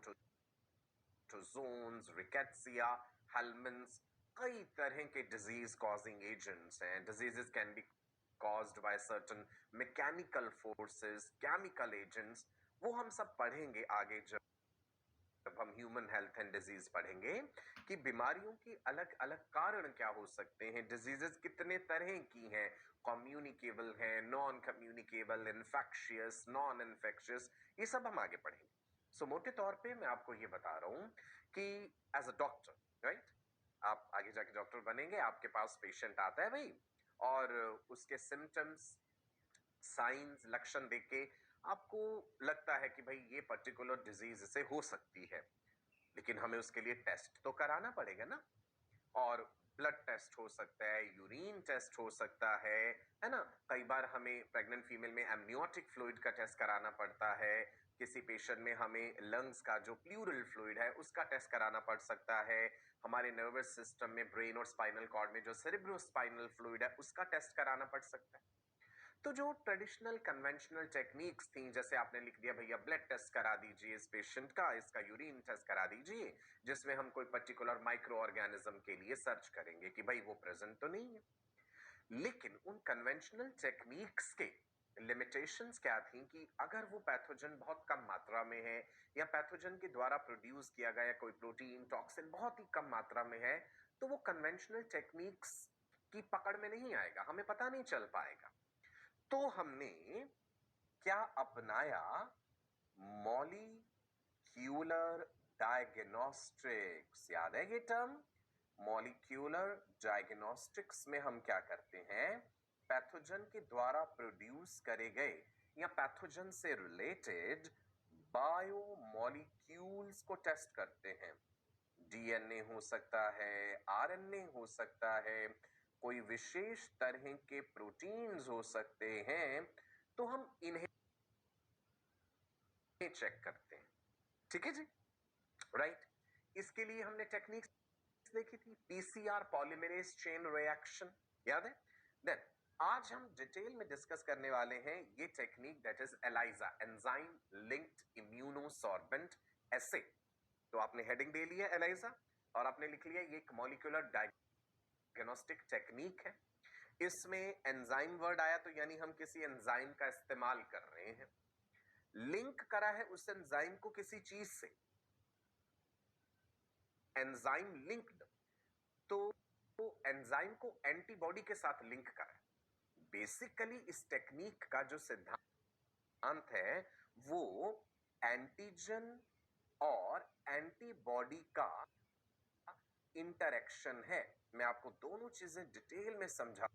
Protozoans, rickettsia, helminths, कई तरह के डिजीज कॉजिंग एजेंट्स हैं. Diseases can be caused by certain mechanical forces, chemical agents. वो हम सब पढ़ेंगे आगे जब हम ह्यूमन हेल्थ एंड डिजीज पढ़ेंगे कि बीमारियों की अलग अलग कारण क्या हो सकते हैं, डिजीजेस कितने तरह की हैं, कम्युनिकेबल हैं, non communicable, infectious, non infectious, ये सब हम आगे पढ़ेंगे. सो मोटे तौर पे मैं आपको ये बता रहा हूं कि एज अ डॉक्टर, राइट, आप आगे जाके डॉक्टर बनेंगे, आपके पास पेशेंट आता है भाई, और उसके सिम्टम्स, साइंस, लक्षण देख के आपको लगता है कि भाई ये पर्टिकुलर डिजीज से हो सकती है, लेकिन हमें उसके लिए टेस्ट तो कराना पड़ेगा ना. और ब्लड टेस्ट हो सकता है, यूरिन टेस्ट हो सकता है ना. कई बार हमें प्रेग्नेंट फीमेल में एमनियोटिक फ्लूइड का टेस्ट कराना पड़ता है. किसी पेशेंट में हमें लंग्स का जो प्लूरल फ्लूइड है उसका टेस्ट कराना पड़ सकता है. हमारे नर्वस सिस्टम में ब्रेन और स्पाइनल कॉर्ड में जो सेरेब्रोस्पाइनल फ्लूइड है उसका टेस्ट कराना पड़ सकता है. तो जो ट्रेडिशनल कन्वेंशनल टेक्निक्स थी, जैसे आपने लिख दिया भैया ब्लड टेस्ट करा दीजिए इस पेशेंट का, इसका यूरिन टेस्ट करा दीजिए, जिसमें हम कोई पर्टिकुलर माइक्रो ऑर्गेनिज्म के लिए सर्च करेंगे कि भाई वो प्रेजेंट तो नहीं है. लेकिन उन कन्वेंशनल टेक्निक्स के लिमिटेशंस क्या थी कि अगर वो पैथोजन बहुत कम मात्रा में है या पैथोजन के द्वारा प्रोड्यूस किया गया कोई प्रोटीन, टॉक्सिन बहुत ही कम मात्रा में है, तो वो कन्वेंशनल टेक्निक्स की पकड़ में नहीं आएगा, हमें पता नहीं चल पाएगा. तो हमने क्या अपनाया, मॉलिक्यूलर डायग्नोस्टिक्स. याद है ये टर्म? मॉलिक्यूलर डायग्नोस्टिक्स में हम क्या करते हैं, पैथोजन के द्वारा प्रोड्यूस करे गए या पैथोजन से रिलेटेड बायोमॉलिक्यूल्स को टेस्ट करते हैं. डीएनए हो सकता है, आरएनए हो सकता है, कोई विशेष तरह के प्रोटीन्स हो सकते हैं, तो हम इन्हें चेक करते हैं. ठीक है जी, राइट. इसके लिए हमने टेक्निक्स देखी थी, पीसीआर, पॉलीमरेज चेन रिएक्शन, याद है. देन आज हम डिटेल में डिस्कस करने वाले हैं ये technique, that is ELISA, enzyme linked immunosorbent assay. तो आपने हेडिंग दे लिया एलाइजा और आपने लिख लिया ये एक मॉलिक्यूलर डायग्नोस्टिक टेक्निक है. इसमें एंजाइम वर्ड आया तो यानी हम किसी एंजाइम का इस्तेमाल कर रहे हैं. लिंक करा है उस एंजाइम को किसी चीज से, एंजाइम लिंक्ड, तो एंजाइम को एंटीबॉडी के साथ लिंक करा है. बेसिकली इस टेक्निक का जो सिद्धांत है वो एंटीजन और एंटीबॉडी का इंटरेक्शन है. मैं आपको दोनों चीजें डिटेल में समझा.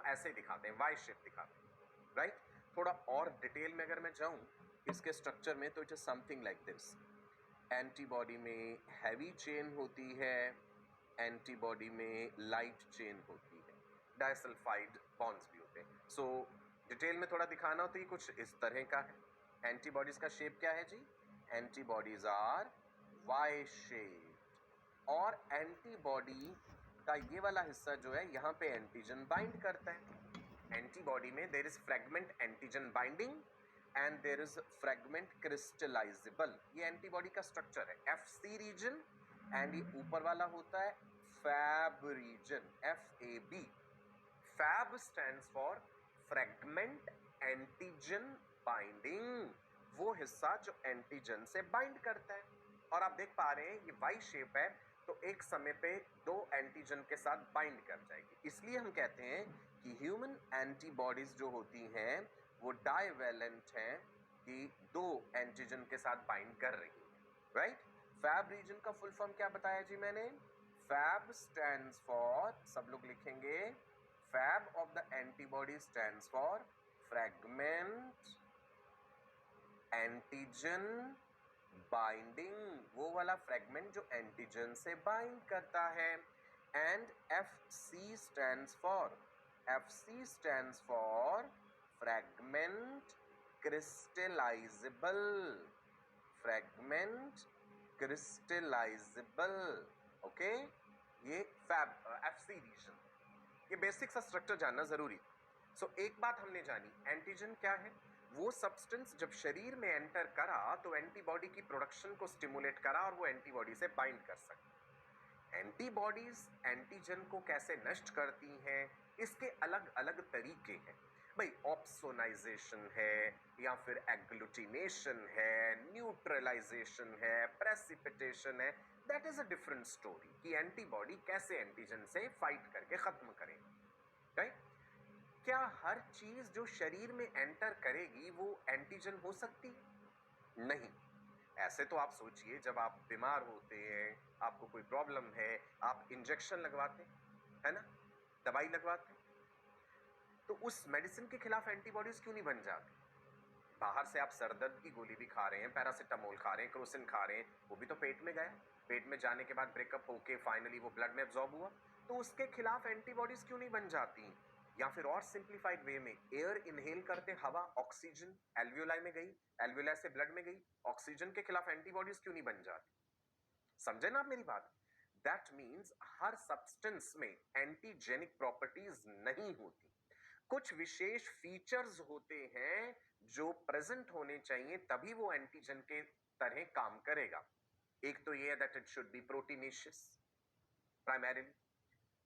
ऐसे दिखाते हैं, वाई शेप दिखाते हैं, राइट। थोड़ा और डिटेल में अगर मैं जाऊं इसके स्ट्रक्चर में तो it is something like this. Antibody में हैवी चेन होती है, एंटीबॉडी में लाइट चेन होती है, डाइसल्फाइड बॉन्ड्स भी होते हैं। सो डिटेल में थोड़ा दिखाना हो तो ये कुछ इस तरह का है। एंटीबॉडीज का शेप क्या है जी? एंटीबॉडीज आर वाई शेप, और एंटीबॉडी का ये वाला हिस्सा जो है यहाँ पे एंटीजन बाइंड करता है। एंटीबॉडी में there is fragment antigen binding and there is fragment crystallizable. ये एंटीबॉडी का स्ट्रक्चर है, एफसी रीजन, एंड ये ऊपर वाला होता है fab region, FAB। Fab stands for fragment antigen binding, वो हिस्सा जो एंटीजन से बाइंड करता है। और आप देख पा रहे हैं ये वाई शेप है, तो एक समय पे दो एंटीजन के साथ बाइंड कर जाएगी। इसलिए हम कहते हैं कि ह्यूमन एंटीबॉडीज जो होती हैं वो डाइवेलेंट हैं, कि दो एंटीजन के साथ बाइंड कर रही है, राइट। फैब रीजन का फुल फॉर्म क्या बताया जी मैंने? फैब स्टैंड्स फॉर, सब लोग लिखेंगे, Fab of the antibody stands for fragment antigen binding, वो वाला फ्रैगमेंट जो एंटीजन से बाइंड करता है। And FC stands for, FC stands for fragment crystallizable, fragment crystallizable, okay. ये फैब FC रीजन, ये बेसिक सा स्ट्रक्चर जानना जरूरी। सो एक बात हमने जानी, एंटीजन क्या है? वो सब्सटेंस जब शरीर में एंटर करा तो एंटीबॉडी की प्रोडक्शन को स्टिमुलेट करा और वो एंटीबॉडी से बाइंड कर सकती। एंटीबॉडीज एंटीजन को कैसे नष्ट करती हैं, इसके अलग अलग तरीके हैं भाई। ऑप्सोनाइजेशन है, या फिर एग्लूटिनेशन है, न्यूट्रलाइजेशन है, प्रेसिपिटेशन है, that is a different story कि एंटीबॉडी कैसे एंटीजन से फाइट करके खत्म करे, राइट। क्या हर चीज जो शरीर में एंटर करेगी वो एंटीजन हो सकती? नहीं। ऐसे तो आप सोचिए, जब आप बीमार होते हैं, आपको कोई प्रॉब्लम है, आप इंजेक्शन लगवाते हैं, है ना, दवाई लगवाते हैं, तो उस मेडिसिन के खिलाफ एंटीबॉडीज क्यों नहीं बन जाती? बाहर से आप सरदर्द की गोली भी खा रहे हैं, पैरासिटामोल खा रहे हैं, क्रोसिन खा रहे हैं, वो भी तो पेट में गया, पेट में जाने के बाद ब्रेकअप होके फाइनली वो ब्लड में एब्जॉर्ब हुआ, तो उसके खिलाफ एंटीबॉडीज क्यों नहीं बन जाती? या फिर और सिंप्लीफाइड वे में, एयर इनहेल करते, हवा ऑक्सीजन एल्वियोलाई में गई, एल्वियोलाई से ब्लड में गई, ऑक्सीजन के खिलाफ एंटीबॉडीज क्यों नहीं बन जाती? समझे ना आप मेरी बात? दैट मीन्स हर सब्सटेंस में एंटीजेनिक प्रॉपर्टीज नहीं होती, कुछ विशेष फीचर्स होते हैं जो प्रेजेंट होने चाहिए तभी वो एंटीजन के तरह काम करेगा। एक तो ये है that it should be proteinaceous primarily,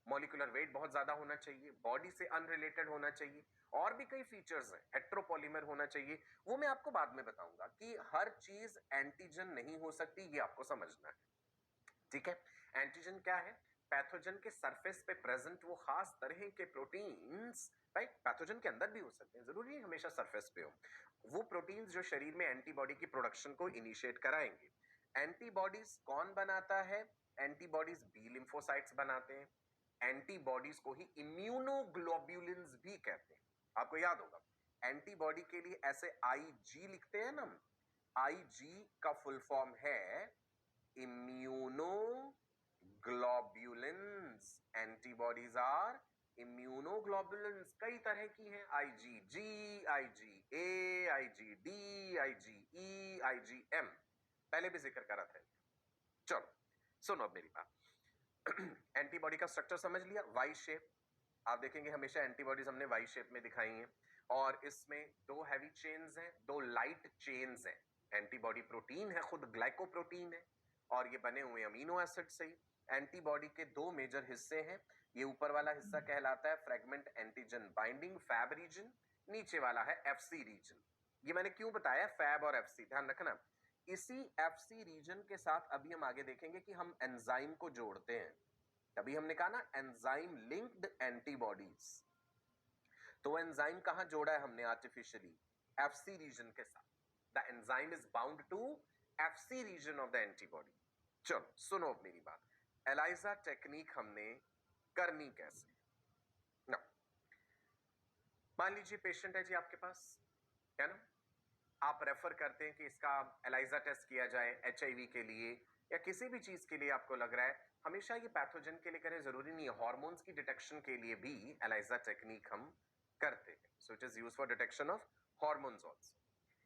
molecular weight बहुत ज्यादा होना चाहिए, बॉडी से अनरिलेटेड होना चाहिए, और भी कई फीचर्स हैं, हेट्रोपॉलीमर होना चाहिए, वो मैं आपको बाद में बताऊंगा कि हर चीज एंटीजन नहीं हो सकती, ये आपको समझना है, ठीक है। एंटीजन क्या है? पैथोजन के सरफेस पे प्रेजेंट वो खास तरह के प्रोटीन्स, राइट, पैथोजन के अंदर भी हो सकते हैं, जरूरी नहीं हमेशा सरफेस पे हो, वो प्रोटीन्स जो शरीर में एंटीबॉडी की प्रोडक्शन को इनिशिएट कराएंगे। एंटीबॉडीज कौन बनाता है? एंटीबॉडीज बी लिम्फोसाइट्स बनाते हैं। एंटीबॉडीज को ही इम्यूनोग्लोब्युलिन्स भी कहते हैं, आपको याद होगा। एंटीबॉडी के लिए ऐसे IG लिखते हैं ना, IG का फुल फॉर्म है इम्यूनोग्लोब्युलिन्स। एंटीबॉडीज आर इम्यूनोग्लोब्युलिन्स, कई तरह की हैं, IgG, IgA, IgD, IgE, IgM, पहले भी जिक्र करा था। चलो सुनो अब मेरी बात। एंटीबॉडी का स्ट्रक्चर समझ लिया, वाई शेप। आप देखेंगे हमेशा एंटीबॉडीज हमने वाई शेप में दिखाई हैं, और इसमें दो हैवी चेन्स हैं, दो लाइट चेन्स हैं। एंटीबॉडी प्रोटीन है, खुद ग्लाइकोप्रोटीन है, और ये बने हुए अमीनो एसिड से ही। एंटीबॉडी के दो मेजर हिस्से हैं, ये ऊपर वाला हिस्सा कहलाता है fragment antigen binding fab region, नीचे वाला है FC रीजन। ये मैंने क्यों बताया फैब और FC, ध्यान रखना। इसी FC रीजन के साथ अभी हम आगे देखेंगे कि हम एंजाइम को जोड़ते हैं, तभी हमने कहा ना एंजाइम लिंक्ड एंटीबॉडीज। तो एंजाइम कहां जोड़ा है हमने आर्टिफिशियली? FC रीजन के साथ। The enzyme is bound to FC region of the antibody. चलो सुनो अब मेरी बात, एलाइजा टेक्निक हमने करनी कैसे ना। मान लीजिए पेशेंट है जी आपके पास, है ना, आप रेफर करते हैं कि इसका एलाइजा टेस्ट किया जाए एचआईवी के लिए या किसी भी चीज के लिए आपको लग रहा है, हमेशा ये पैथोजन के लिए करें जरूरी नहीं है, हार्मोन्स की डिटेक्शन के लिए भी एलाइजा टेक्निक हम करते हैं। So it is use for detection of hormones also.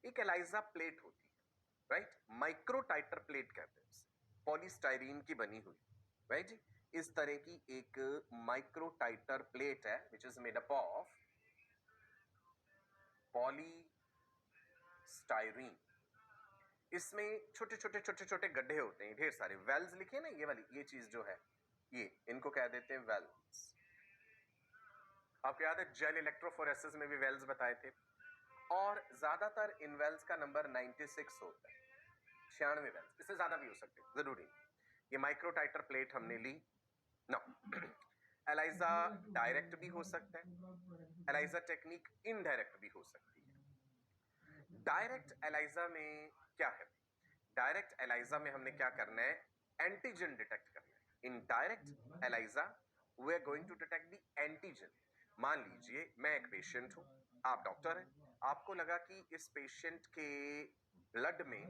एक एलाइजा प्लेट होती है, राइट, माइक्रो टाइटर प्लेट कहते हैं उसे, पॉलीस्टाइरीन की बनी हुई, राइट जी। इस तरह की एक माइक्रो टाइटर प्लेट है which is made up of polystyrene. इसमें छोटे छोटे छोटे छोटे गड्ढे होते हैं, ढेर सारे वेल्स लिखे ना, ये वाली ये चीज जो है ये, इनको कह देते हैं वेल्स। आपको याद है जेल इलेक्ट्रोफोरेसिस में भी वेल्स बताए थे, और ज्यादातर इन वेल्स का नंबर 96 होता है, 96 वेल्स, इससे ज्यादा भी हो सकते हैं, जरूरी नहीं। ये माइक्रो टाइटर प्लेट हमने ली ना। एलाइजा डायरेक्ट भी हो सकता है, एलाइजा टेक्निक इनडायरेक्ट भी हो सकती है। डायरेक्ट एलाइजा में क्या है, डायरेक्ट एलाइजा में हमने क्या करना है, एंटीजन डिटेक्ट करना है। In direct ELISA we are going to detect the antigen. मान लीजिए मैं एक पेशेंट हूं, आप डॉक्टर हैं, आपको लगा कि इस पेशेंट के ब्लड में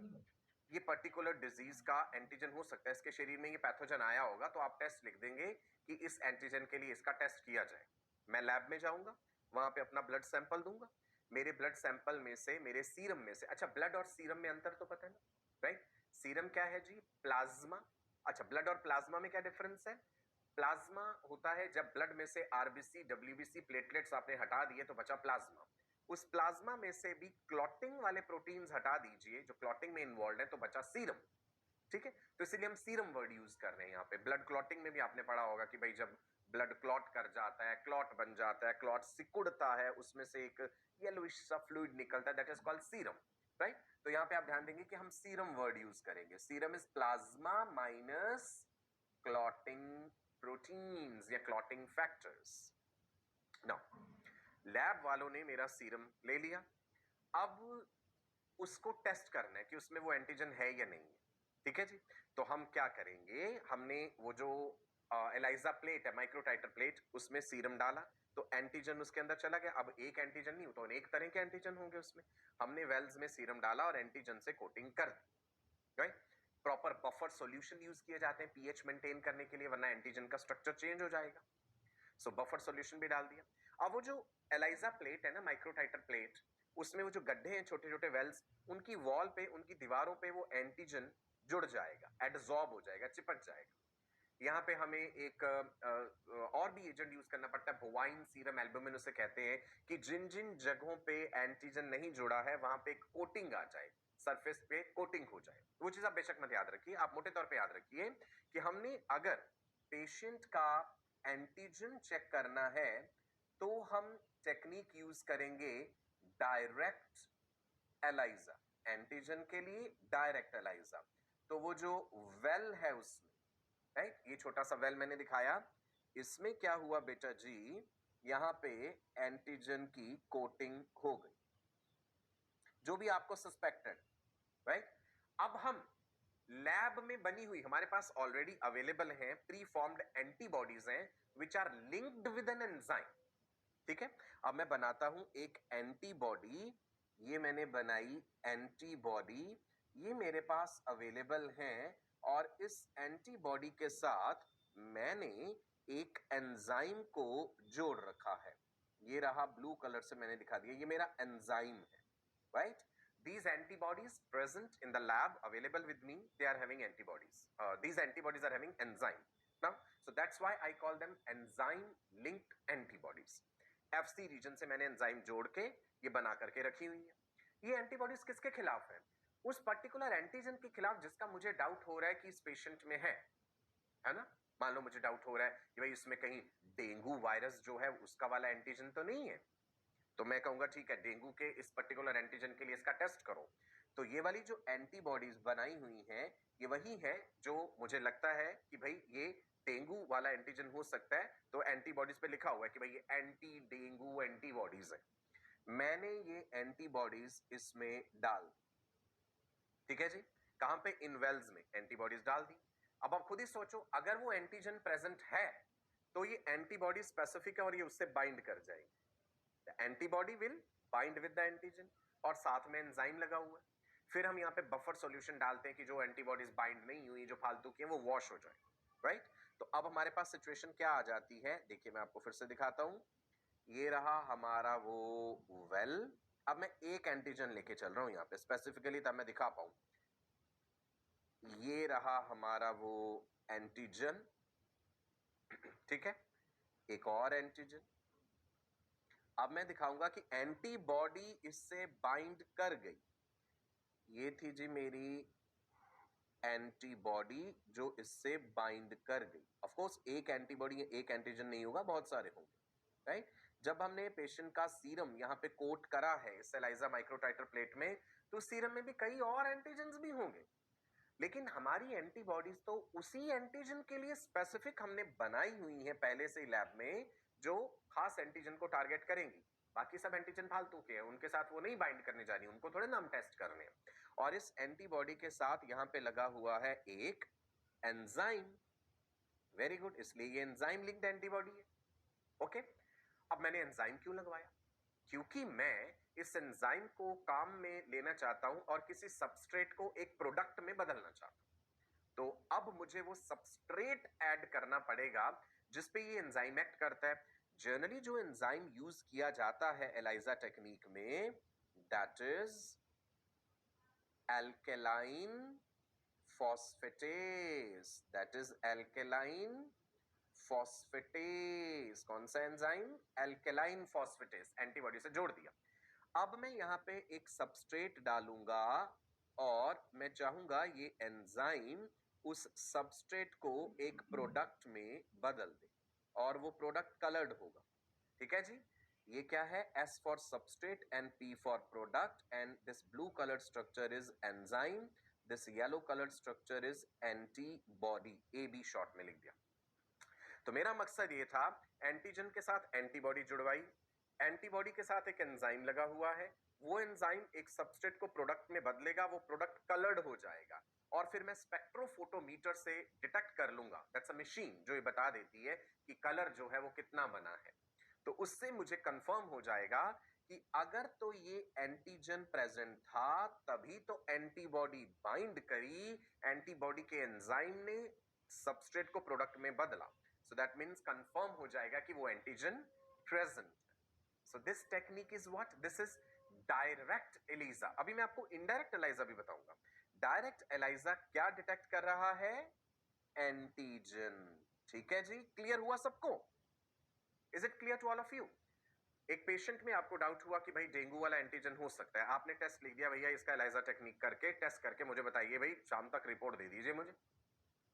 ये पर्टिकुलर डिजीज का एंटीजन हो सकता है, इसके शरीर में ये पैथोजन आया होगा, तो आप टेस्ट लिख देंगे कि इस एंटीजन के लिए इसका टेस्ट किया जाए। मैं लैब में जाऊंगा, वहां पे अपना ब्लड सैंपल दूंगा, मेरे ब्लड सैंपल में से, मेरे सीरम में से, अच्छा ब्लड और सीरम में अंतर तो पता है ना, राइट। सीरम क्या है जी, प्लाज्मा। अच्छा ब्लड और प्लाज्मा में क्या डिफरेंस है, प्लाज्मा होता है जब ब्लड में से आरबीसी डब्ल्यूबीसी प्लेटलेट्स आपने हटा दिए तो बचा प्लाज्मा, उस प्लाज्मा में से भी क्लॉटिंग वाले प्रोटीन्स हटा दीजिए जो क्लॉटिंग में इन्वॉल्व है तो बचा सीरम। ठीक है, तो इसीलिए हम सीरम वर्ड यूज कर रहे हैं यहाँ पे। ब्लड क्लॉटिंग में भी आपने पढ़ा होगा कि भाई जब ब्लड क्लॉट कर जाता है, क्लॉट बन जाता है, क्लॉट सिकुड़ता है, उसमें से एक येलोइश सा फ्लूइड निकलता है, that is called serum, right. तो यहाँ पे आप ध्यान देंगे कि हम सीरम वर्ड यूज करेंगे। Serum is plasma minus clotting proteins या क्लॉटिंग फैक्टर्स। नाउ लैब वालों ने मेरा सीरम ले लिया, अब उसको टेस्ट करना है कि उसमें वो एंटीजन है या नहीं है, ठीक है जी। तो हम क्या करेंगे, हमने वो जो एलाइजा प्लेट है, माइक्रोटाइटर प्लेट, उसमें सीरम डाला तो एंटीजन उसके अंदर चला गया। अब एक एंटीजन नहीं, तो अनेक तरह के एंटीजन होंगे उसमें, हमने वेल्स में सीरम डाला और एंटीजन से कोटिंग कर दी, right. Proper buffer solution use किए जाते हैं पीएच मेंटेन करने के लिए, वरना एंटीजन का स्ट्रक्चर चेंज हो जाएगा। सो बफर सॉल्यूशन भी डाल दिया। अब वो जो एलाइजा प्लेट है ना, माइक्रोटाइटर प्लेट, उसमें वो जो गड्ढे हैं छोटे छोटे वेल्स, उनकी वॉल पे, उनकी दीवारों पे वो एंटीजन जुड़ जाएगा, एडजॉर्ब हो जाएगा, चिपक जाएगा। यहाँ पे हमें एक और भी एजेंट यूज करना पड़ता है, बोवाइन सीरम एल्बुमिन उसे कहते हैं, कि जिन जिन जगहों पे एंटीजन नहीं जुड़ा है वहां पे एक कोटिंग आ जाए, सरफेस पे कोटिंग हो जाए। वो चीज आप बेशक मत याद रखिए, आप मोटे तौर पे याद रखिए कि हमने अगर पेशेंट का एंटीजन चेक करना है तो हम टेक्निक यूज करेंगे डायरेक्ट एलाइजा, एंटीजन के लिए डायरेक्ट एलाइजा। तो वो जो वेल है उसमें, राइट, ये छोटा सा वेल मैंने दिखाया, इसमें क्या हुआ बेटा जी, यहां पे एंटीजन की कोटिंग हो गई जो भी आपको सस्पेक्टेड, राइट। अब हम लैब में बनी हुई, हमारे पास ऑलरेडी अवेलेबल हैं प्री फॉर्म्ड एंटीबॉडीज हैं which are linked with an enzyme, ठीक है। अब मैं बनाता हूं एक एंटीबॉडी, ये मैंने बनाई एंटीबॉडी, ये मेरे पास अवेलेबल हैं, और इस एंटीबॉडी के साथ मैंने एक एंजाइम को जोड़ रखा है, ये रहा ब्लू कलर से मैंने दिखा दिया, ये मेरा एंजाइम है, right. These antibodies present in the lab available with me, they are having antibodies. These antibodies are having enzyme. Now, so that's why I call them enzyme linked antibodies. FC region से मैंने enzyme जोड़ के ये बना करके रखी हुई है। ये एंटीबॉडीज किसके खिलाफ है, उस पर्टिकुलर एंटीजन के खिलाफ जिसका मुझे डाउट हो रहा है कि इस पेशेंट में है ना। मान लो मुझे डाउट हो रहा है कि भाई इसमें कहीं डेंगू वायरस जो है उसका वाला एंटीजन तो नहीं है, तो मैं कहूंगा ठीक है डेंगू के इस पर्टिकुलर एंटीजन के लिए इसका टेस्ट करो। तो ये वाली जो एंटीबॉडीज बनाई हुई हैं ये वही है जो मुझे लगता है कि भाई ये डेंगू वाला एंटीजन हो सकता है, तो एंटीबॉडीज पे लिखा हुआ है कि भाई ये एंटी डेंगू एंटीबॉडीज है। मैंने ये एंटीबॉडीज इसमें डाल, ठीक है जी, कहां पे, इन वेल्स में एंटीबॉडीज डाल दी। अब आप खुद ही सोचो, अगर वो एंटीजन प्रेजेंट है तो ये एंटीबॉडी स्पेसिफिक है और ये उससे बाइंड कर जाएगी, the antibody will bind with the antigen और साथ में एंजाइम लगा हुआ है। फिर हम यहाँ पे बफर सॉल्यूशन डालते हैं कि जो एंटीबॉडीज बाइंड नहीं हुई, जो फालतू की है, वो वॉश हो जाए, राइट। तो अब हमारे पास सिचुएशन क्या आ जाती है, देखिए मैं आपको फिर से दिखाता हूं। ये रहा हमारा वो वेल। अब मैं एक एंटीजन लेके चल रहा हूं यहाँ पे स्पेसिफिकली, तब मैं दिखा पाऊं। ये रहा हमारा वो एंटीजन, ठीक है, एक और एंटीजन। अब मैं दिखाऊंगा कि एंटीबॉडी इससे बाइंड कर गई। ये थी जी मेरी एंटीबॉडी जो इससे बाइंड कर गई। ऑफ कोर्स एक एंटीबॉडी, एक एंटीजन नहीं होगा, बहुत सारे होंगे, राइट। जब हमने पेशेंट का सीरम यहाँ पे कोट करा है इस एलाइजा माइक्रोटाइटर प्लेट में, तो सीरम में भी कई और एंटीजन्स भी होंगे, लेकिन हमारी एंटीबॉडीज तो उसी एंटीजन के लिए स्पेसिफिक हमने बनाई हुई है पहले से ही लैब में, जो खास एंटीजन को टारगेट करेंगी। बाकी सब एंटीजन फालतू के हैं, उनके साथ वो नहीं बाइंड करने जा रही, उनको थोड़े नाम टेस्ट करने हैं। और इस एंटीबॉडी के साथ यहाँ पे लगा हुआ है एक एंजाइम। वेरी गुड, इसलिए ये एंजाइम लिंक्ड एंटीबॉडी है। ओके, अब मैंने एंजाइम क्यों लगवाया? क्योंकि मैं इस एंजाइम को काम में लेना चाहता हूं और किसी सबस्ट्रेट को एक प्रोडक्ट में बदलना चाहता हूं। तो अब मुझे वो सबस्ट्रेट ऐड करना पड़ेगा जिसपे ये एंजाइम एक्ट करता है। जनरली जो एंजाइम यूज किया जाता है एलाइजा टेक्निक में, that is alkaline phosphatase, that is alkaline phosphatase। कौन सा एंजाइम? alkaline phosphatase। एंटीबॉडी से जोड़ दिया। अब मैं यहाँ पे एक सबस्ट्रेट डालूंगा और मैं चाहूंगा ये एंजाइम उस सबस्ट्रेट को एक प्रोडक्ट में बदल दे और वो प्रोडक्ट कलर्ड होगा, ठीक है जी। ये क्या है? S for substrate and P for product, and this blue colored structure is enzyme, this yellow colored structure is antibody। AB short में लिख दिया। तो मेरा मकसद ये था, एंटीजन के साथ एंटीबॉडी जुड़वाई, एंटीबॉडी के साथ एक एंजाइम लगा हुआ है, वो एंजाइम एक सबस्ट्रेट को प्रोडक्ट में बदलेगा, वो प्रोडक्ट कलर्ड हो जाएगा और फिर मैं स्पेक्ट्रोफोटोमीटर से डिटेक्ट कर लूंगा। दैट्स अ मशीन जो ये बता देती है कि कलर जो है वो कितना बना है। तो उससे मुझे कंफर्म हो जाएगा कि अगर तो ये एंटीजन प्रेजेंट था तभी तो एंटीबॉडी बाइंड करी, एंटीबॉडी के एंजाइम ने सबस्ट्रेट को प्रोडक्ट में बदला। सो दैट मींस कंफर्म हो जाएगा कि वो antigen present. So this technique is what? This is direct ELISA. अभी मैं आपको इनडायरेक्ट एलाइजा भी बताऊंगा। डायरेक्ट एलाइजा क्या डिटेक्ट कर रहा है? एंटीजन। ठीक है जी, क्लियर हुआ सबको? Is it clear to all of you? एक पेशेंट में आपको डाउट हुआ कि भाई डेंगू वाला एंटीजन हो सकता है, आपने टेस्ट लिख दिया, भैया इसका एलाइजा टेक्निक करके टेस्ट करके मुझे बताइए, भाई शाम तक रिपोर्ट दे दीजिए मुझे,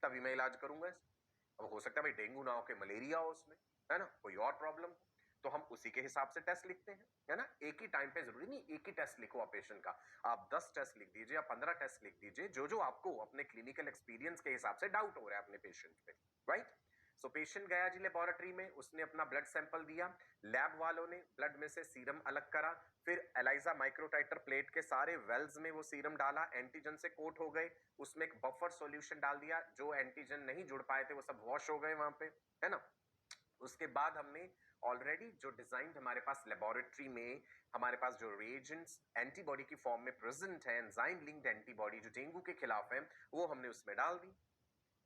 तभी मैं इलाज करूंगा इसका। अब हो सकता है भाई डेंगू ना हो के मलेरिया हो उसमें, है ना, कोई और प्रॉब्लम हो, तो हम उसी के हिसाब से टेस्ट लिखते हैं, है ना। एक ही टाइम पे जरूरी नहीं एक ही टेस्ट लिखो आप पेशेंट का, आप 10 टेस्ट लिख दीजिए या 15 टेस्ट लिख दीजिए, जो जो आपको अपने क्लिनिकल एक्सपीरियंस के हिसाब से डाउट हो रहा है अपने पेशेंट पे, राइट। सो पेशेंट गया जी लेबोरेटरी में, उसने अपना ब्लड सैंपल दिया, लैब वालों ने ब्लड में से सीरम अलग करा, फिर एलाइजा माइक्रोटाइटर प्लेट के सारे वेल्स में वो सीरम डाला, एंटीजन से कोट हो गए, उसमें एक बफर सॉल्यूशन डाल दिया, जो एंटीजन नहीं जुड़ पाए थे वो सब वॉश हो गए वहां पे, है ना। उसके बाद हमने ऑलरेडी जो डिजाइन हमारे पास लेबोरेटरी में, हमारे पास जो रिएजेंट्स एंटीबॉडी की फॉर्म में प्रेजेंट है, एंजाइम लिंक्ड एंटीबॉडी जो डेंगू के खिलाफ है, वो हमने उसमें डाल दी।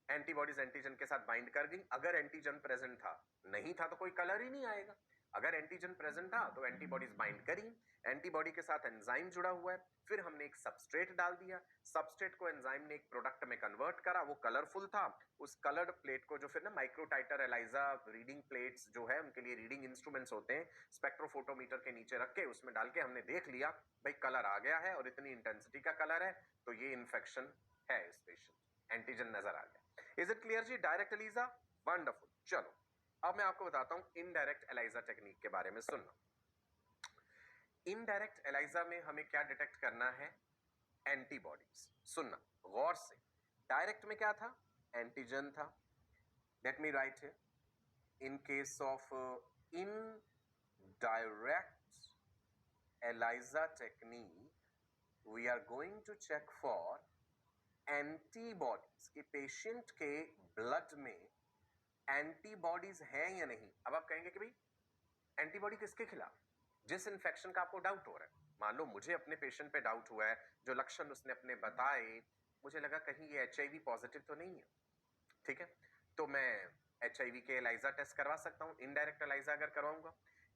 एंटीबॉडीज एंटीजन के साथ बाइंड कर गई। अगर एंटीजन प्रेजेंट था, नहीं था तो कोई कलर ही नहीं आएगा। अगर एंटीजन प्रेजेंट था तो एंटीबॉडीज बाइंड करी, एंटीबॉडी के साथ एंजाइम जुड़ा हुआ है, फिर हमने एक सबस्ट्रेट डाल दिया, सबस्ट्रेट को एंजाइम ने एक प्रोडक्ट में कन्वर्ट करा, वो कलरफुल था, उस कलर्ड प्लेट को जो फिर ना माइक्रोटाइटर एलाइजा रीडिंग प्लेट्स जो है उनके लिए रीडिंग इंस्ट्रूमेंट्स होते हैं, स्पेक्ट्रोफोटोमीटर के नीचे रख के उसमें डाल के हमने देख लिया भाई कलर आ गया है और इतनी इंटेंसिटी का कलर है, तो ये इन्फेक्शन है इस पेशेंट, एंटीजन नजर आ गया। इज इट क्लियर जी? Direct ELISA, wonderful. चलो अब मैं आपको बताता हूं इनडायरेक्ट एलाइजा टेक्निक के बारे में। सुनना, इनडायरेक्ट एलाइजा में हमें क्या डिटेक्ट करना है? एंटीबॉडीज। सुनना गौर से, डायरेक्ट में क्या था? एंटीजन था। Let me write here, in case of indirect ELISA technique we are going to check for antibodies, कि पेशेंट के ब्लड में एंटीबॉडीज हैं या नहीं। अब आप कहेंगे कि भाई एंटीबॉडी किसके खिलाफ? जिस इन्फेक्शन का आपको डाउट हो रहा है, मान लो मुझे अपने पेशेंट पे डाउट हुआ है, जो लक्षण उसने अपने बताए, मुझे लगा कहीं ये HIV पॉजिटिव तो नहीं है, ठीक है, तो मैं HIV के एलाइजा टेस्ट करवा सकता हूँ। इनडायरेक्ट एलाइजा अगर करवाऊंगा,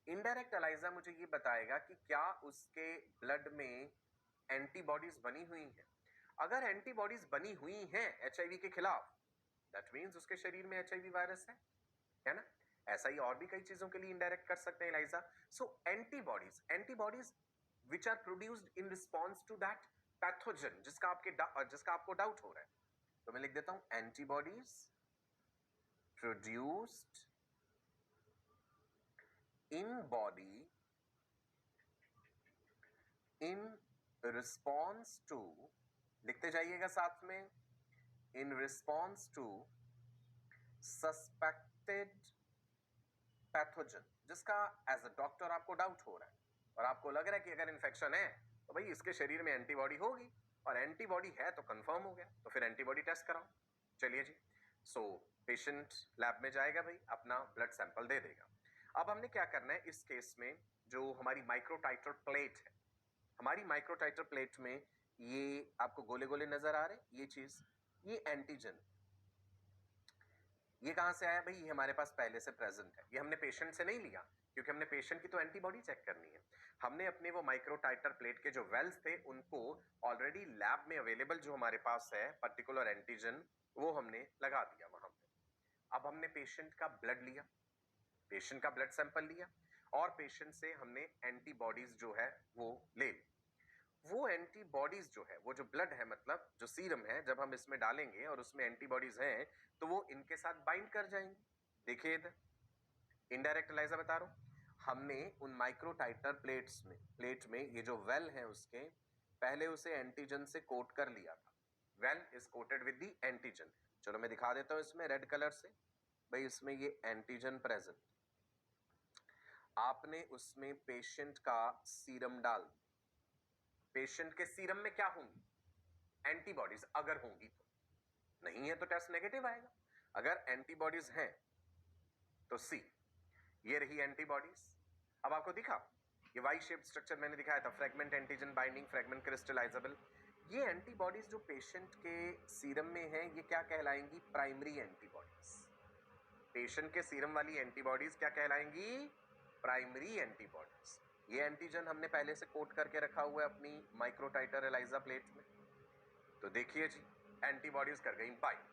इनडायरेक्ट एलाइजा मुझे ये बताएगा कि क्या उसके ब्लड में एंटीबॉडीज बनी हुई हैं। अगर एंटीबॉडीज बनी हुई हैं HIV के खिलाफ, दैट मीन्स उसके शरीर में HIV वायरस है ना। ऐसा ही और भी कई चीजों के लिए इनडायरेक्ट कर सकते हैं ELISA. So antibodies which are produced in response to that pathogen जिसका आपको डाउट हो रहा है, तो मैं लिख देता हूं antibodies produced in body in response to, लिखते जाइएगा साथ में, in response to suspected pathogen, जिसका एज अ डॉक्टर आपको डाउट हो रहा है और आपको लग रहा है कि अगर इन्फेक्शन है तो भाई इसके शरीर में एंटीबॉडी होगी, और एंटीबॉडी है तो कंफर्म हो गया, तो फिर एंटीबॉडी टेस्ट कराओ। चलिए जी, सो पेशेंट लैब में जाएगा, भाई अपना ब्लड सैंपल दे देगा। अब हमने क्या करना है इस केस में, जो हमारी माइक्रोटाइटर प्लेट है, हमारी माइक्रोटाइटर प्लेट में ये आपको गोले गोले नजर आ रहे, ये चीज, ये एंटीजन, ये कहां से आया भाई, ये हमारे पास पहले से प्रेजेंट है, ये हमने पेशेंट से नहीं लिया, क्योंकि हमने पेशेंट की तो एंटीबॉडी चेक करनी है। हमने अपने वो माइक्रोटाइटर प्लेट के जो वेल्स थे उनको ऑलरेडी लैब में अवेलेबल जो हमारे पास है पर्टिकुलर एंटीजन, वो हमने लगा दिया वहां पे। अब हमने पेशेंट का ब्लड लिया, पेशेंट का ब्लड सैंपल लिया, और पेशेंट से हमने एंटीबॉडीज जो है वो ले ली। वो एंटीबॉडीज जो है, वो जो ब्लड है, मतलब जो सीरम है, जब हम इसमें डालेंगे और उसमें एंटीबॉडीज हैं तो वो इनके साथ बाइंड कर जाएंगे। देखिए इधर इनडायरेक्ट एलाइजा बता रहा हूं, हमने उन माइक्रोटाइटर प्लेट में ये जो वेल है उसके पहले उसे एंटीजन से कोट कर लिया था। Well is coated with the antigen. चलो मैं दिखा देता हूं इसमें रेड कलर से, भाई इसमें ये एंटीजन प्रेजेंट, आपने उसमें पेशेंट का सीरम डाल, पेशेंट के सीरम में क्या होंगी, एंटीबॉडीज, अगर होंगी तो, नहीं है तो टेस्ट नेगेटिव आएगा। अगर एंटीबॉडीज हैं तो सी, ये रही एंटीबॉडीज। अब आपको दिखा ये वाई शेप स्ट्रक्चर मैंने दिखाया था, fragment antigen binding, fragment crystallizable. ये एंटीबॉडीज जो पेशेंट के सीरम में है, ये क्या कहलाएंगी, प्राइमरी एंटीबॉडीज। पेशेंट के सीरम वाली एंटीबॉडीज क्या कहलाएंगी, प्राइमरी एंटीबॉडीज। ये एंटीजन हमने पहले से कोट करके रखा हुआ है अपनी माइक्रोटाइटर एलाइजा प्लेट में। तो देखिए जी, एंटीबॉडीज कर गई बाइंड।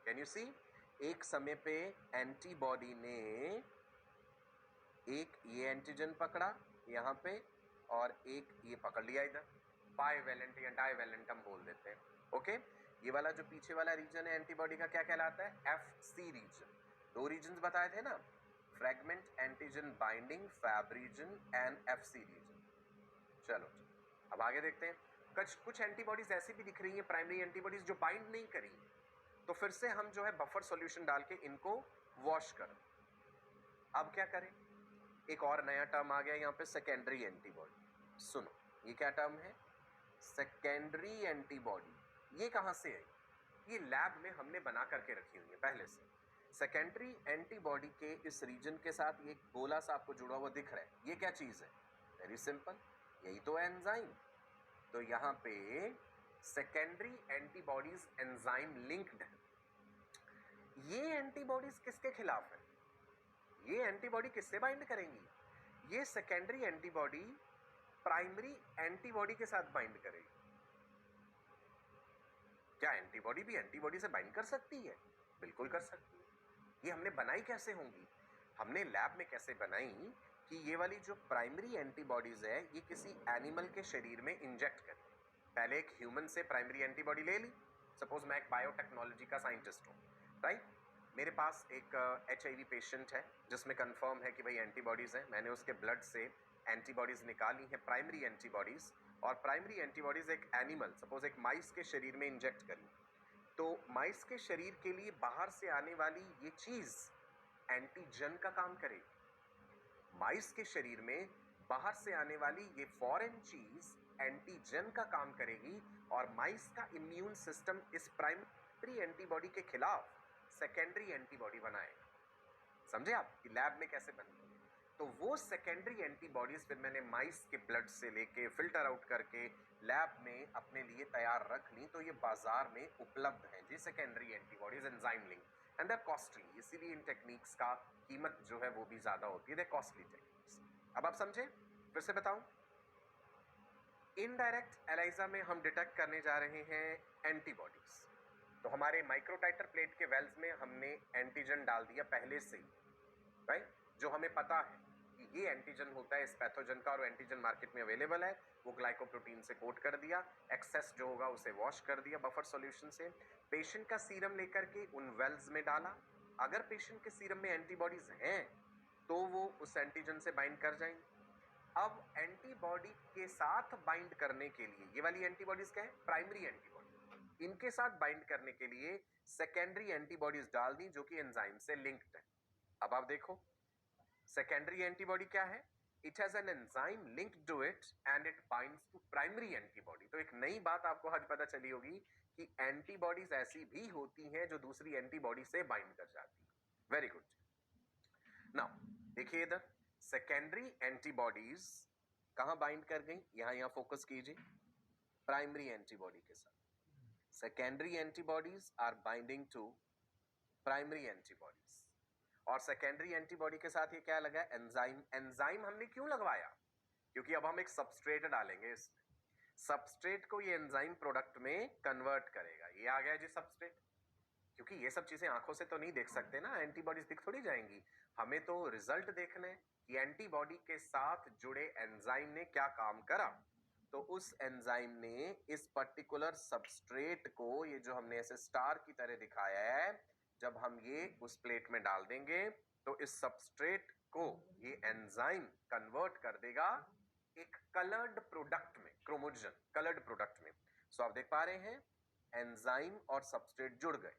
कैन यू सी, एक समय पे एंटीबॉडी ने एक ये एंटीजन पकड़ा यहां पे और एक ये पकड़ लिया इधर, बाइवेलेंट या डाइवेलेंट हम बोल देते हैं। ओके, ये वाला जो पीछे वाला रीजन है एंटीबॉडी का क्या कहलाता है, FC रीजन। दो रीजन बताए थे ना, fragment antigen binding fab region and FC region. चलो अब आगे देखते हैं। कुछ एंटीबॉडीज ऐसी भी दिख रही हैं, प्राइमरी एंटीबॉडीज जो बाइंड नहीं करी, तो फिर से हम जो है बफर सॉल्यूशन डाल के इनको वॉश कर। अब क्या करें, एक और नया टर्म आ गया यहाँ पे, सेकेंडरी एंटीबॉडी। सुनो ये क्या टर्म है, सेकेंडरी एंटीबॉडी। ये कहां से आई, ये लैब में हमने बना करके रखी हुई है पहले से। सेकेंडरी एंटीबॉडी के इस रीजन के साथ ये गोला सा आपको जुड़ा हुआ दिख रहा है, ये क्या चीज है, वेरी सिंपल, यही तो एंजाइम। तो यहाँ पे सेकेंडरी एंटीबॉडीज एंजाइम लिंक्ड है। ये एंटीबॉडीज किसके खिलाफ है, ये एंटीबॉडी किससे बाइंड करेंगी, ये सेकेंडरी एंटीबॉडी प्राइमरी एंटीबॉडी के साथ बाइंड करेगी। क्या एंटीबॉडी भी एंटीबॉडी से बाइंड कर सकती है, बिल्कुल कर सकती है। ये हमने बनाई कैसे होंगी, हमने लैब में कैसे बनाई कि ये वाली जो प्राइमरी एंटीबॉडीज है ये किसी एनिमल के शरीर में इंजेक्ट करें। पहले एक ह्यूमन से प्राइमरी एंटीबॉडी ले ली, सपोज मैं एक बायोटेक्नोलॉजी का साइंटिस्ट हूँ, राइट, मेरे पास एक HIV पेशेंट है जिसमें कंफर्म है कि भाई एंटीबॉडीज हैं, मैंने उसके ब्लड से एंटीबॉडीज निकाली हैं, प्राइमरी एंटीबॉडीज, और प्राइमरी एंटीबॉडीज एक एनिमल, सपोज एक माइस के शरीर में इंजेक्ट करी, तो माइस के शरीर के लिए बाहर से आने वाली ये चीज एंटीजन का काम करेगी। माइस के शरीर में बाहर से आने वाली ये फॉरेन चीज एंटीजन का काम करेगी, और माइस का इम्यून सिस्टम इस प्राइमरी एंटीबॉडी के खिलाफ सेकेंडरी एंटीबॉडी बनाएगा। समझे आप कि लैब में कैसे बनती है। तो वो सेकेंडरी एंटीबॉडीज फिर मैंने माइस के ब्लड से लेके फिल्टर आउट करके लैब में अपने लिए तैयार रख ली, तो ये बाजार में उपलब्ध हैं जी secondary antibodies enzyme link, and they costly, इसीलिए इन टेक्निक्स का कीमत जो है वो भी ज्यादा होती है, दे कॉस्टली टेक्निक्स। अब आप समझे, फिर से बताऊं, इनडायरेक्ट एलाइजा में हम डिटेक्ट करने जा रहे हैं एंटीबॉडीज। तो हमारे माइक्रोटाइटर प्लेट के वेल्स में हमने एंटीजन डाल दिया पहले से ही, राइट, जो हमें पता है कि ये एंटीजन होता है इस पैथोजन का, और एंटीजन मार्केट में अवेलेबल है, वो ग्लाइकोप्रोटीन से कोट कर दिया, एक्सेस जो होगा उसे वॉश कर दिया बफर सॉल्यूशन से, पेशेंट का सीरम लेकर के उन वेल्स में डाला। अगर पेशेंट के सीरम में एंटीबॉडीज हैं तो वो उस एंटीजन से बाइंड कर जाएंगे। अब एंटीबॉडी के साथ बाइंड करने के लिए, ये वाली एंटीबॉडीज क्या है, प्राइमरी एंटीबॉडी, इनके साथ बाइंड करने के लिए सेकेंडरी एंटीबॉडीज डाल दी जो कि एंजाइम से लिंक्ड है। अब आप देखो सेकेंडरी एंटीबॉडी क्या है, it has an enzyme linked to it and it binds to primary antibody. तो एक नई बात आपको आज पता चली होगी कि एंटीबॉडीज ऐसी भी होती हैं जो दूसरी एंटीबॉडी से बाइंड कर जाती है। Very good. नाउ देखिए इधर, सेकेंडरी एंटीबॉडीज कहां बाइंड कर गई, यहां फोकस कीजिए, प्राइमरी एंटीबॉडी के साथ। Secondary antibodies are binding to primary antibodies, और सेकेंडरी एंटीबॉडी के साथ ये क्या लगा, एंजाइम। एंजाइम हमने क्यों लगवाया, क्योंकि अब हम एक सबस्ट्रेट डालेंगे इसमें, सबस्ट्रेट को ये एंजाइम प्रोडक्ट में कन्वर्ट करेगा। ये आ गया जी सबस्ट्रेट। क्योंकि ये सब चीजें आंखों से तो नहीं देख सकते ना, एंटीबॉडीज दिख थोड़ी जाएंगी, हमें तो रिजल्ट देखना है कि एंटीबॉडी के साथ जुड़े एंजाइम ने क्या काम करा। तो उस एंजाइम ने इस पर्टिकुलर सबस्ट्रेट को, ये जो हमने ऐसे स्टार की तरह दिखाया है, जब हम ये उस प्लेट में डाल देंगे तो इस सबस्ट्रेट को ये एंजाइम कन्वर्ट कर देगा एक कलर्ड प्रोडक्ट में, क्रोमोजन कलर्ड प्रोडक्ट में। सो आप देख पा रहे हैं एंजाइम और सबस्ट्रेट जुड़ गए।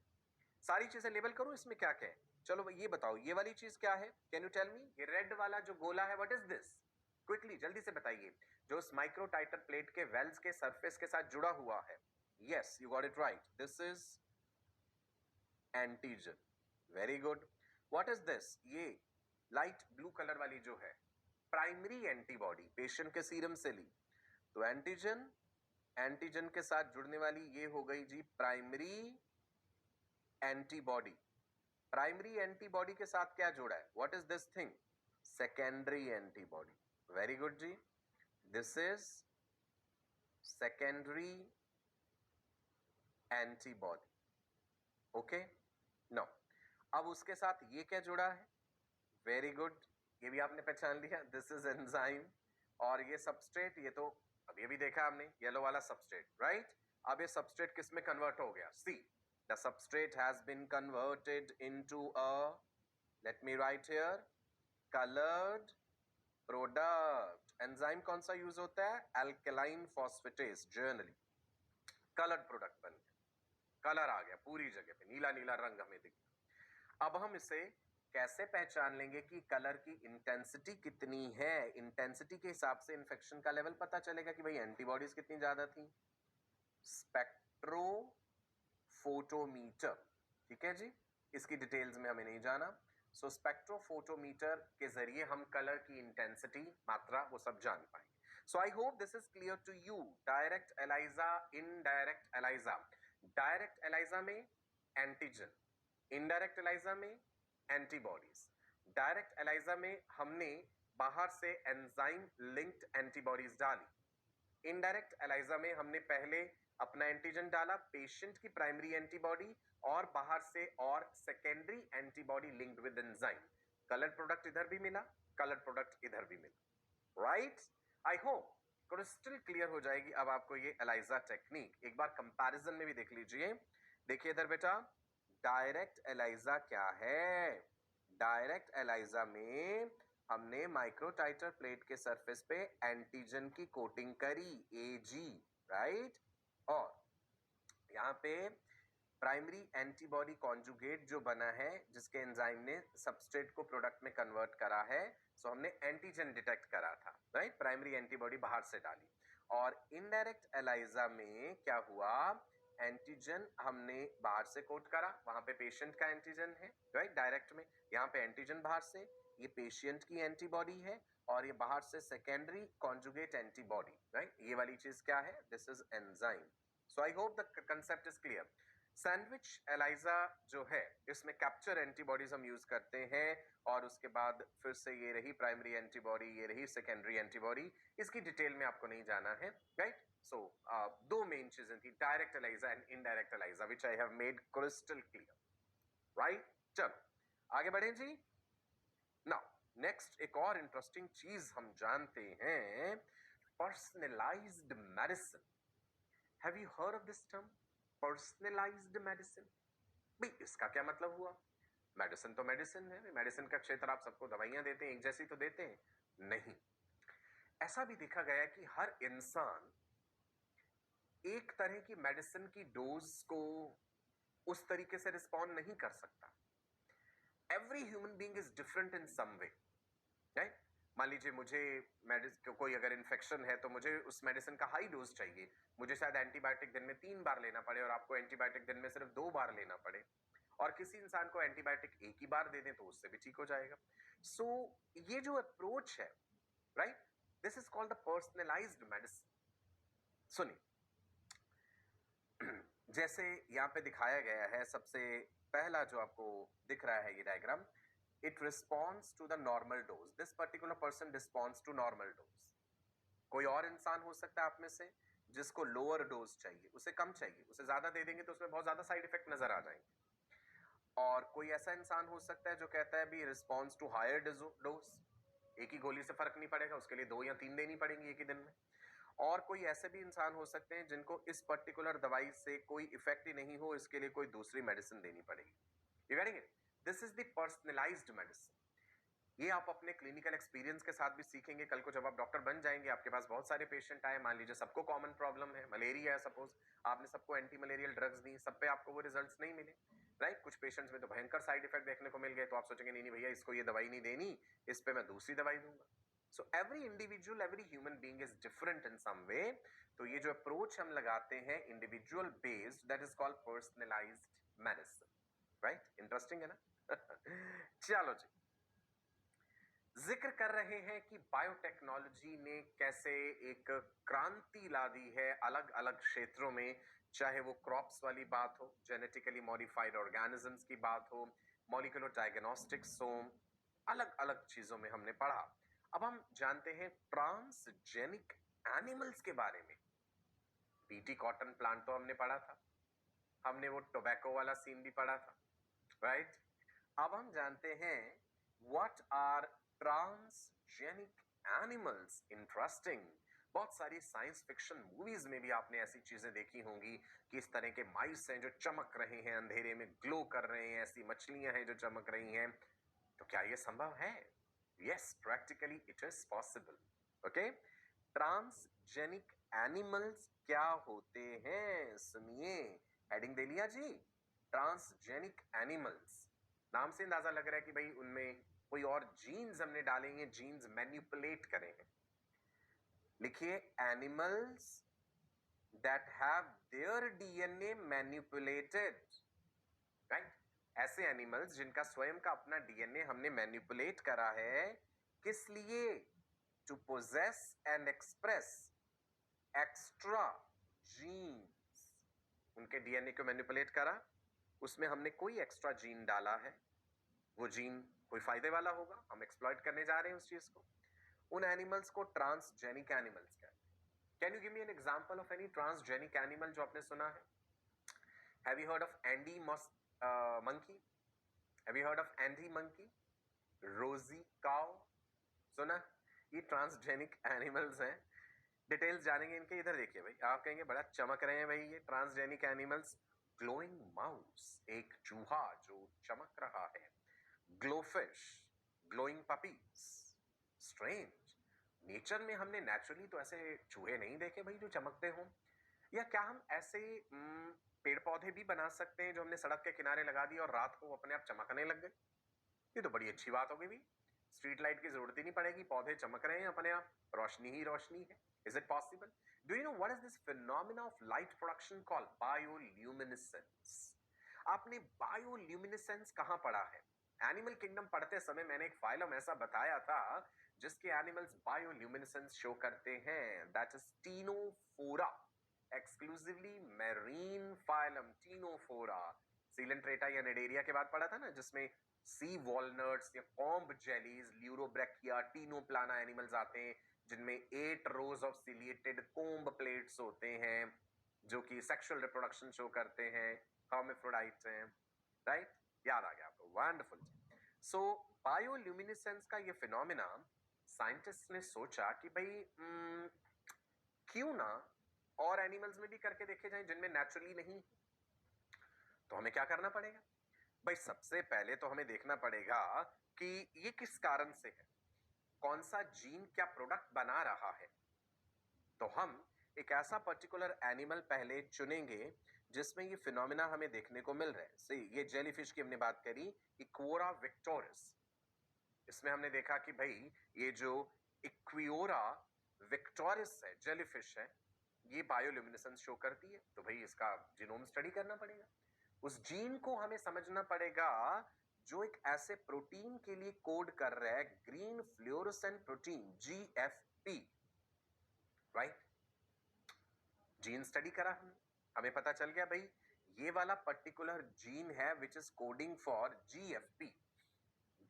सारी चीजें लेबल करूं इसमें क्या क्या है, चलो ये बताओ, ये वाली चीज क्या है, कैन यू टेल मी, ये रेड वाला जो गोला है, व्हाट इज दिस, क्विकली जल्दी से बताइए, जो इस माइक्रोटाइटर प्लेट के वेल्स के सरफेस के साथ जुड़ा हुआ है। Yes, you got it right, this is antigen. Very good. What is this, ये लाइट ब्लू कलर वाली जो है प्राइमरी एंटीबॉडी, पेशेंट के सीरम से ली, तो एंटीजन, एंटीजन के साथ जुड़ने वाली ये हो गई जी प्राइमरी एंटीबॉडी। प्राइमरी एंटीबॉडी के साथ क्या जोड़ा है, what is this thing, secondary antibody. Very good जी, this is secondary antibody. Okay, no, अब उसके साथ ये क्या जुड़ा है, वेरी गुड, ये भी आपने पहचान लिया, दिस इज एंजाइम, और ये सबस्ट्रेट, ये तो अब ये भी देखा हमने, येलो वाला सबस्ट्रेट, राइट। अब ये सबस्ट्रेट किस में कन्वर्ट हो गया, सी, the substrate has been converted into a, let me write here, colored product। Enzyme कौन सा यूज होता है, alkaline phosphatase, generally coloured product बन गया, कलर आ गया पूरी जगह पे, नीला नीला रंग हमें दिख गया। अब हम इसे कैसे पहचान लेंगे कि कलर की इंटेंसिटी कितनी है, इंटेंसिटी के हिसाब से इंफेक्शन का लेवल पता चलेगा कि भाई एंटीबॉडीज कितनी ज्यादा थी, स्पेक्ट्रो फोटोमीटर, ठीक है जी, इसकी डिटेल्स में हमें नहीं जाना। सो स्पेक्ट्रोफोटोमीटर के जरिए हम कलर की इंटेंसिटी, मात्रा, वो सब जान पाएंगे। So I hope this is clear to you. Direct ELISA, indirect ELISA, direct ELISA में एंटीजन, इनडायरेक्ट एलाइजा में एंटीबॉडीज। डायरेक्ट एलाइजा में हमने बाहर से एंजाइम लिंक्ड एंटीबॉडीज डाली, इनडायरेक्ट एलाइजा में हमने पहले अपना एंटीजन डाला, पेशेंट की प्राइमरी एंटीबॉडी, और बाहर से और secondary antibody linked with enzyme. Colour product इधर भी मिला, कलर प्रोडक्ट इधर भी मिला, right. I hope crystal clear हो जाएगी अब आपको ये एलाइजा टेक्निक। एक बार कंपैरिजन में भी देख लीजिए, देखिए इधर बेटा, डायरेक्ट एलाइजा क्या है, डायरेक्ट एलाइजा में हमने माइक्रोटाइटर प्लेट के सरफेस पे एंटीजन की कोटिंग करी, एजी, राइट, और यहाँ पे प्राइमरी एंटीबॉडी कॉन्जुगेट जो बना है, जिसके एंजाइम ने सबस्ट्रेट को प्रोडक्ट में कन्वर्ट करा है, सो हमने एंटीजन डिटेक्ट करा था, राइट, प्राइमरी एंटीबॉडी बाहर से डाली। और इनडायरेक्ट एलाइजा में क्या हुआ, एंटीजन हमने बाहर से कोट करा, वहां पे पेशेंट का एंटीजन है, राइट, डायरेक्ट में, यहाँ पे एंटीजन बाहर से, ये पेशेंट की एंटीबॉडी है और ये बाहर से सेकेंडरी कॉन्जुगेट एंटीबॉडी, राइट? ये वाली चीज क्या है? This is enzyme. So I hope the concept is clear. Sandwich ELISA जो है, इसमें कैप्चर एंटीबॉडीज हम यूज करते हैं और उसके बाद फिर से ये रही प्राइमरी एंटीबॉडी, ये रही सेकेंडरी एंटीबॉडी. इसकी डिटेल में आपको नहीं जाना है, राइट? सो दो मेन चीजें थी, direct ELISA and indirect ELISA, which I have made crystal clear, right? चलो आगे बढ़ें जी. नाउ नेक्स्ट एक और इंटरेस्टिंग चीज हम जानते हैं, personalised medicine. Have you heard of this term, personalised medicine? भाई इसका क्या मतलब हुआ? मेडिसिन तो मेडिसिन है, मेडिसिन का क्षेत्र आप सबको दवाइयां देते हैं, एक जैसी तो देते हैं नहीं. ऐसा भी देखा गया कि हर इंसान एक तरह की मेडिसिन की डोज को उस तरीके से रिस्पॉन्ड नहीं कर सकता. Every human being is different in some way, right? मान लीजिए मुझे कोई अगर इन्फेक्शन है तो मुझे उस मेडिसिन का हाई डोज चाहिए, मुझे शायद एंटीबायोटिक दिन में 3 बार लेना पड़े और आपको एंटीबायोटिक दिन में सिर्फ 2 बार लेना पड़े, और किसी इंसान को एंटीबायोटिक एक ही बार दे दें तो उससे भी ठीक हो जाएगा. सो ये जो अप्रोच है, right, this is called the personalised medicine. सुनिए, जैसे यहां पे दिखाया गया है, सबसे पहला जो आपको दिख रहा है ये diagram, it responds to the normal dose. This particular person responds to normal dose. कोई और इंसान हो सकता है आप में से जिसको लोअर डोज चाहिए, उसे कम चाहिए, उसे ज्यादा दे देंगे तो उसमें बहुत ज्यादा साइड इफेक्ट नजर आ जाएंगे. और कोई ऐसा इंसान हो सकता है जो कहता है भी रिस्पॉन्स टू हायर डोज, एक ही गोली से फर्क नहीं पड़ेगा, उसके लिए 2 या 3 देनी पड़ेंगी एक ही दिन में. और कोई ऐसे भी इंसान हो सकते हैं जिनको इस पर्टिकुलर दवाई से कोई इफेक्ट ही नहीं हो, इसके लिए कोई दूसरी मेडिसिन देनी पड़ेगी. You getting it? This is the personalised medicine. ये आप अपने क्लिनिकल एक्सपीरियंस के साथ भी सीखेंगे. कल को जब आप डॉक्टर बन जाएंगे, आपके पास बहुत सारे पेशेंट आए, मान लीजिए सबको कॉमन प्रॉब्लम है, मलेरिया है सपोज, आपने सबको एंटी मलेरियल ड्रग्स दी, सब पे आपको वो रिजल्ट्स नहीं मिले, राइट? कुछ पेशेंट्स में तो भयंकर साइड इफेक्ट देखने को मिल गए, तो आप सोचेंगे नहीं नहीं भैया इसको ये दवाई नहीं देनी, इस पे मैं दूसरी दवाई दूंगा. So every individual, every human being is different in some way. तो ये जो अप्रोच हम लगाते हैं individual based, that is called personalised medicine, right? Interesting है ना? चलो जी, जिक्र कर रहे हैं कि बायोटेक्नोलॉजी ने कैसे एक क्रांति ला दी है अलग अलग क्षेत्रों में, चाहे वो क्रॉप्स वाली बात हो, जेनेटिकली मॉडिफाइड ऑर्गेनिजम्स की बात हो, मॉलिक्यूलर डायग्नोस्टिक्स हो, अलग अलग चीजों में हमने पढ़ा. अब हम जानते हैं ट्रांसजेनिक एनिमल्स के बारे में. बीटी कॉटन प्लांट तो हमने पढ़ा था, हमने वो टोबैको वाला सीन भी पढ़ा था, राइट? अब हम जानते हैं what are transgenic animals. Interesting. बहुत सारी साइंस फिक्शन मूवीज में भी आपने ऐसी चीजें देखी होंगी कि इस तरह के माइस हैं जो चमक रहे हैं, अंधेरे में ग्लो कर रहे हैं, ऐसी मछलियां हैं जो चमक रही हैं. तो क्या ये संभव है? Yes, practically it is possible. Okay, transgenic animals क्या होते हैं? सुनिए, हेडिंग दे लिया जी, ट्रांसजेनिक एनिमल्स. नाम से अंदाजा लग रहा है कि भाई उनमें कोई और जीन्स हमने डालेंगे, जीन्स मैनिपुलेट करेंगे. लिखिए, animals that have their DNA manipulated, right? ऐसे एनिमल्स जिनका स्वयं का अपना डीएनए हमने मैनिपुलेट करा है. किस लिए? To possess and express extra genes. उनके डीएनए को मैनिपुलेट करा, उसमें हमने कोई एक्स्ट्रा जीन डाला है, वो जीन कोई फायदे वाला होगा, हम एक्सप्लॉइट करने जा रहे हैं उस चीज को. उन एनिमल्स को ट्रांसजेनिक एनिमल्स कहते हैं. Can you give me an example of any transgenic animal जो आपने सुना है? Have you heard of Andy monkey? Have you heard of Andy monkey? रोजी काउ सुना? ये ट्रांसजेनिक एनिमल्स हैं. डिटेल्स जानेंगे इनके. इधर देखिए भाई, आप कहेंगे बड़ा चमक रहे हैं भाई ये ट्रांसजेनिक एनिमल्स. ग्लोइंग माउस, एक चूहा जो चमक रहा है. ग्लोफिश, ग्लोइंग पपीज. स्ट्रेंज. नेचर में हमने नेचुरली तो ऐसे चूहे नहीं देखे भाई जो चमकते हों. या क्या हम ऐसे पेड़ पौधे भी बना सकते हैं जो हमने सड़क के किनारे लगा दिए और रात को अपने आप चमकने लग गए? ये तो बड़ी अच्छी बात हो गई भाई. स्ट्रीट लाइट की जरूरत ही नहीं पड़ेगी, पौधे चमक रहे हैं अपने आप, रोशनी ही रोशनी है. Is it possible? Do you know what is this phenomena of light production called bioluminescence? आपने बायोल्यूमिनेसेंस कहां पढ़ा है? एनिमल किंगडम पढ़ते समय मैंने एक फाइलम ऐसा बताया था जिसके एनिमल्स बायोल्यूमिनेसेंस शो करते हैं, that is Ctenophora, exclusively marine phylum Ctenophora. Coelenterata या निडेरिया के बाद पढ़ा था ना, जिसमें सी वॉलनट्स या कॉम्ब जेलीज, ल्यूरोब्रैकिया, टीनोप्लाना एनिमल्स आते हैं जिनमें 8 रोज ऑफ सिलिएटेड कोम्ब प्लेट्स होते हैं जो कि सेक्सुअल रिप्रोडक्शन शो करते हैं, हर्माफ्रोडाइट्स हैं, राइट? याद आ गया आपको, वंडरफुल। सो बायोल्यूमिनेसेंस का ये फिनोमिना साइंटिस्ट ने सोचा कि भाई क्यों ना और एनिमल्स में भी करके देखे जाएं जिनमें नेचुरली नहीं। तो हमें क्या करना पड़ेगा भाई? सबसे पहले तो हमें देखना पड़ेगा कि ये किस कारण से है, कौन सा जीन क्या प्रोडक्ट बना रहा है। तो हम एक ऐसा पर्टिकुलर एनिमल पहले चुनेंगे जिसमें ये फिनोमिना हमें देखने को मिल रहा है। सही, ये जेलीफिश की हमने बात करी, इक्वोरा विक्टोरिस। इसमें हमने देखा कि भाई ये जो इक्वियोरा विक्टोरिस है, जेलीफिश है, ये बायोल्यूमिनेसेंस शो करती है। तो भाई इसका जीनोम स्टडी करना पड़ेगा, उस जीन को हमें समझना पड़ेगा जो एक ऐसे प्रोटीन के लिए कोड कर रहा है, green fluorescent protein, GFP, right? Gene study करा हमने, हमें पता चल गया भाई ये वाला पर्टिकुलर जीन है which is coding for GFP,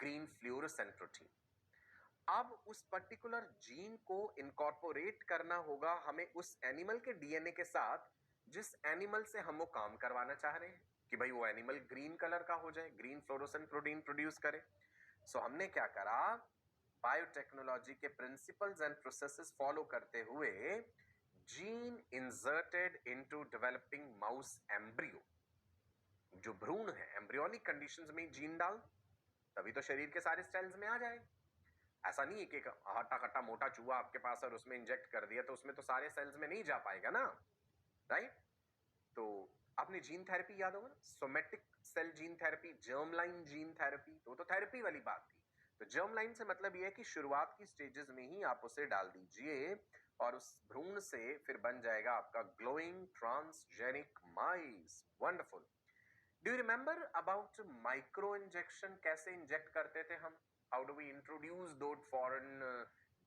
green fluorescent protein. अब उस पर्टिकुलर जीन को इनकॉर्पोरेट करना होगा हमें उस एनिमल के डीएनए के साथ जिस एनिमल से हम वो काम करवाना चाह रहे हैं कि भाई वो एनिमल ग्रीन कलर का हो जाए, ग्रीन फ्लोरोसेंट प्रोटीन प्रोड्यूस करे। सो हमने क्या करा, बायोटेक्नोलॉजी के प्रिंसिपल्स एंड प्रोसेसेस फॉलो करते हुए gene inserted into developing mouse embryo, जो भ्रूण है, एम्ब्रियोनिक कंडीशंस में जीन डाल, तभी तो शरीर के सारे सेल्स में आ जाए। ऐसा नहीं है कि हट्टा कट्टा मोटा चूहा आपके पास और उसमें इंजेक्ट कर दिया तो उसमें तो सारे सेल्स में नहीं जा पाएगा ना, राइट? तो आपने जीन थेरेपी याद होगा ना, somatic cell gene therapy, germ line gene therapy, तो थेरेपी वाली बात थी। तो जर्म लाइन से मतलब यह है कि शुरुआत की स्टेजेस में ही आप उसे डाल दीजिए और उस भ्रूण से फिर बन जाएगा आपका glowing transgenic mice. Wonderful. Do you remember about micro injection? कैसे इंजेक्ट करते थे हम? How do we introduce that foreign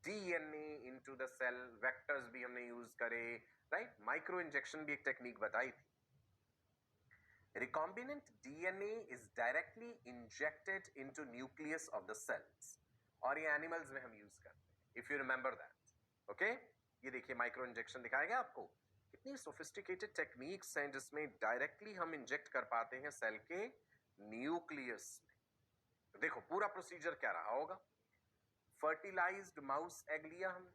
DNA into the cell? Vectors भी हमने यूज करे, राइट? माइक्रो इंजेक्शन भी एक टेक्निक बताई थी। Recombinant DNA is directly injected into nucleus of the cells, और ये एनिमल्स में हम यूज करते हैं, if you remember that. Okay, ये देखिए माइक्रो इंजेक्शन दिखाएगा आपको, कितनी सोफिस्टिकेटेड टेक्निक्स हैं जिसमें डायरेक्टली हम इंजेक्ट कर पाते हैं सेल के न्यूक्लियस में। तो देखो पूरा प्रोसीजर क्या रहा होगा। फर्टिलाइज्ड माउस एग लिया हमने,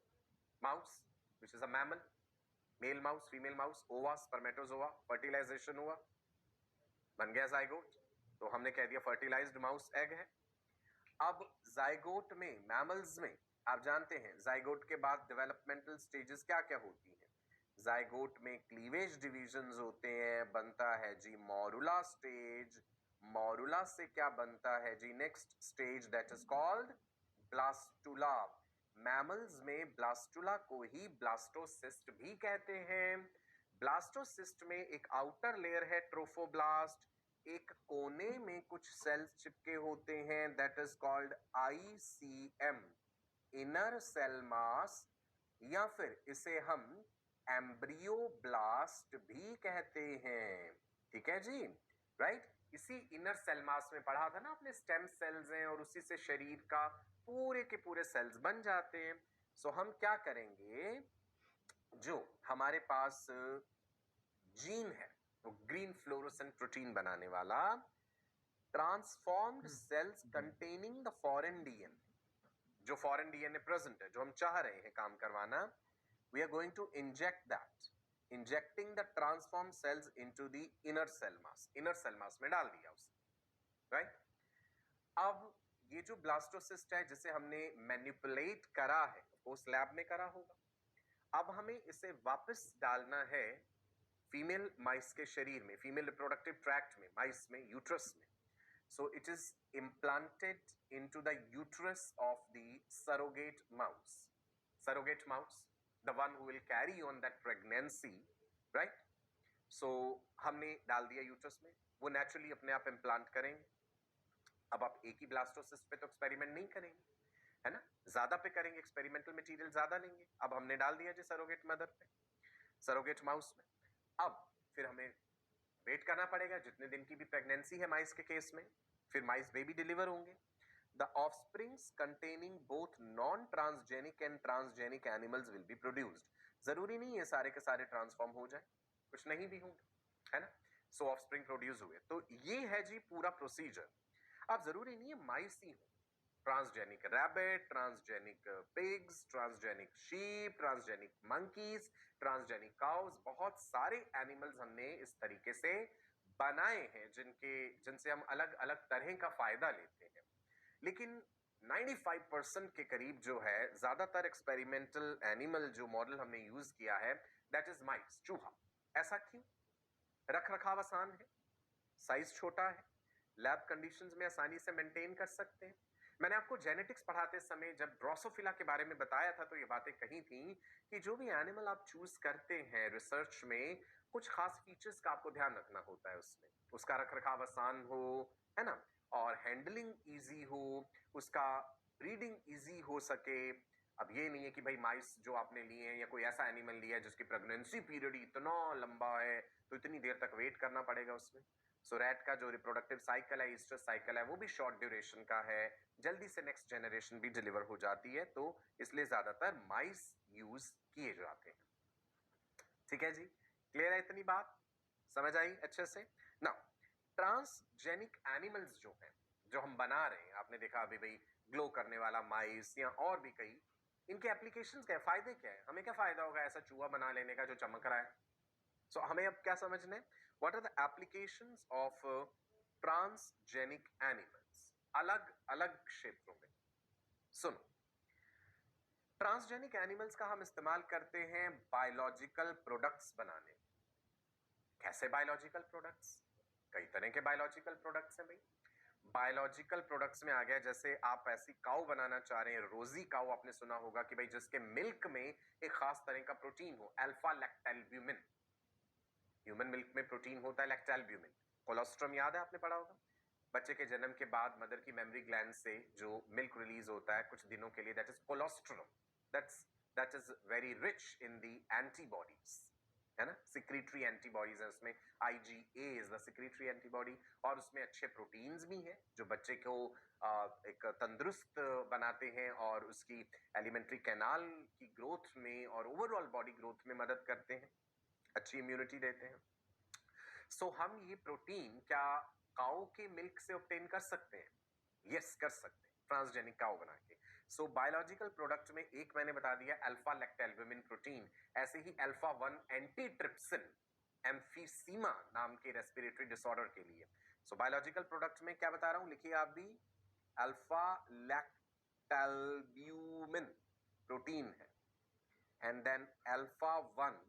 mouse which is a mammal, male mouse, female mouse, ova, spermatozoa, fertilization हुआ, बन गया जाइगोट। तो हमने कह दिया फर्टिलाइज्ड माउस एग है। अब जाइगोट में, मैमल्स में आप जानते हैं जाइगोट के बाद डेवलपमेंटल स्टेजेस क्या क्या होती हैं। जाइगोट में क्लीवेज डिविजन्स होते हैं, बनता है जी मॉरुला स्टेज। मॉरुला से क्या बनता है जी next stage, that is called blastula. Mammals में ब्लास्टुला को ही ब्लास्टोसिस्ट भी कहते हैं। ब्लास्टोसिस्ट में एक आउटर लेयर है ट्रोफोब्लास्ट, एक कोने में कुछ सेल्स चिपके होते हैं, that is called ICM, inner cell mass, या फिर इसे हम एम्ब्रियोब्लास्ट भी कहते हैं। ठीक है जी, राइट? इसी इनर सेल मास में पढ़ा था ना आपने, स्टेम सेल्स हैं और उसी से शरीर का पूरे के पूरे सेल्स बन जाते हैं। सो हम क्या करेंगे, जो हमारे पास जीन है वो ग्रीन फ्लोरोसेंट प्रोटीन बनाने वाला, transformed cells containing the foreign DNA, जो फॉरेन डीएनए प्रेजेंट है, जो हम चाह रहे हैं काम करवाना, we are going to inject that, injecting the transform cells into the inner cell mass, inner cell mass में डाल दिया उसे, राइट? अब ये जो ब्लास्टोसिस्ट है जिसे हमने मैनिपुलेट करा है, उस लैब में करा होगा, अब हमें इसे वापस डालना है फीमेल माइस के शरीर में, फीमेल रिप्रोडक्टिव ट्रैक्ट में, माइस में, यूट्रस में। So it is implanted into the uterus of the surrogate mouse. Surrogate mouse, the one who will carry on that pregnancy, right? So हमने डाल दिया यूट्रस में, वो नेचुरली अपने आप इम्प्लांट करेंगे। अब आप एक ही ब्लास्टोसिस्ट पे तो एक्सपेरिमेंट नहीं करेंगे, है ना, ज्यादा पे करेंगे, एक्सपेरिमेंटल मटेरियल ज्यादा लेंगे। अब हमने डाल दिया जी सरोगेट मदर पे, सरोगेट माउस में। अब फिर हमें वेट करना पड़ेगा जितने दिन की भी प्रेगनेंसी है माइस के केस में, फिर माइस बेबी डिलीवर होंगे। The offsprings containing both non transgenic and transgenic animals will be produced. जरूरी नहीं है सारे के सारे ट्रांसफॉर्म हो जाए, कुछ नहीं भी होंगे, है ना। सो ऑफस्प्रिंग प्रोड्यूस हुए, तो ये है जी पूरा प्रोसीजर। अब जरूरी नहीं है माइस ही हो, transgenic rabbit, transgenic pigs, transgenic sheep, transgenic monkeys, transgenic cows, बहुत सारे एनिमल्स हमने इस तरीके से बनाए हैं जिनसे हम अलग अलग तरह का फायदा लेते हैं। लेकिन 95% के करीब जो है ज्यादातर एक्सपेरिमेंटल एनिमल जो मॉडल हमने यूज किया है दैट इज माइस, चूहा। ऐसा क्यों? रख रखाव आसान है, साइज छोटा है, लैब कंडीशंस में आसानी से मेंटेन कर सकते हैं। मैंने आपको जेनेटिक्स पढ़ाते समय जब ड्रोसोफिला के बारे में बताया था तो ये बातें कही थी कि जो भी एनिमल आप चूज करते हैं रिसर्च में, कुछ खास फीचर्स का आपको ध्यान रखना होता है उसमें, उसका रखरखाव आसान हो, है ना, और हैंडलिंग इजी हो, उसका ब्रीडिंग इजी हो सके। अब ये नहीं है कि भाई माइस जो आपने लिए हैं या कोई ऐसा एनिमल लिया है जिसकी प्रेगनेंसी पीरियड इतना लंबा है तो इतनी देर तक वेट करना पड़ेगा उसमें। सो रैट का जो रिप्रोडक्टिव साइकिल है, ईस्टर साइकिल है, वो भी शॉर्ट ड्यूरेशन का है, जल्दी से नेक्स्ट जनरेशन भी डिलीवर हो जाती है, तो इसलिए ज्यादातर माइस यूज किए जाते हैं। ठीक है जी, क्लियर है इतनी बात, समझ आई अच्छे से ना। ट्रांसजेनिक एनिमल्स जो हैं, जो हम बना रहे हैं, आपने देखा अभी भाई ग्लो करने वाला माइस या और भी कई, इनके एप्लीकेशंस क्या है, फायदे क्या है, हमें क्या फायदा होगा ऐसा चूहा बना लेने का जो चमक रहा है। सो हमें अब क्या समझना है, what are the applications of transgenic animals अलग अलग क्षेत्रों में। सुनो, ट्रांसजेनिक एनिमल्स का हम इस्तेमाल करते हैं बायोलॉजिकल प्रोडक्ट्स बनाने। कैसे बायोलॉजिकल प्रोडक्ट्स? कई तरह के बायोलॉजिकल प्रोडक्ट्स हैं भाई। बायोलॉजिकल प्रोडक्ट्स में आ गया, जैसे आप ऐसी काऊ बनाना चाह रहे हैं, रोजी काऊ, आपने सुना होगा कि भाई जिसके मिल्क में एक खास तरह का प्रोटीन हो, अल्फा लैक्टैल्ब्यूमिन। ह्यूमन मिल्क में प्रोटीन होता है लैक्टैल्ब्यूमिन। कोलोस्ट्रम याद है, आपने पढ़ा होगा। बच्चे के जन्म के बाद मदर की मेमोरी ग्लैंड से जो मिल्क रिलीज होता है कुछ दिनों के लिए, that is colostrum. That is very rich in the antibodies, है ना, सिक्रीटरी एंटीबॉडीज है उसमें। IgA is the secretory antibody, और उसमें अच्छे प्रोटीन्स भी हैं जो बच्चे को एक तंदुरुस्त बनाते हैं और उसकी एलिमेंट्री कैनाल की ग्रोथ में और ओवरऑल बॉडी ग्रोथ में मदद करते हैं, अच्छी इम्यूनिटी देते हैं। सो हम ये प्रोटीन क्या काऊ के मिल्क से ऑब्टेन कर सकते हैं? यस, कर सकते हैं, ट्रांसजेनिक काऊ बना के। सो बायोलॉजिकल प्रोडक्ट में एक मैंने बता दिया अल्फा लैक्टैल्ब्यूमिन प्रोटीन, ऐसे ही अल्फा 1 एंटीट्रिप्सिन एम्फीसीमा नाम के रेस्पिरेटरी डिसऑर्डर के लिए। सो बायोलॉजिकल प्रोडक्ट में क्या बता रहा हूं, लिखिए आप भी, अल्फा लैक्टैल्ब्यूमिन प्रोटीन है, एंड देन अल्फा 1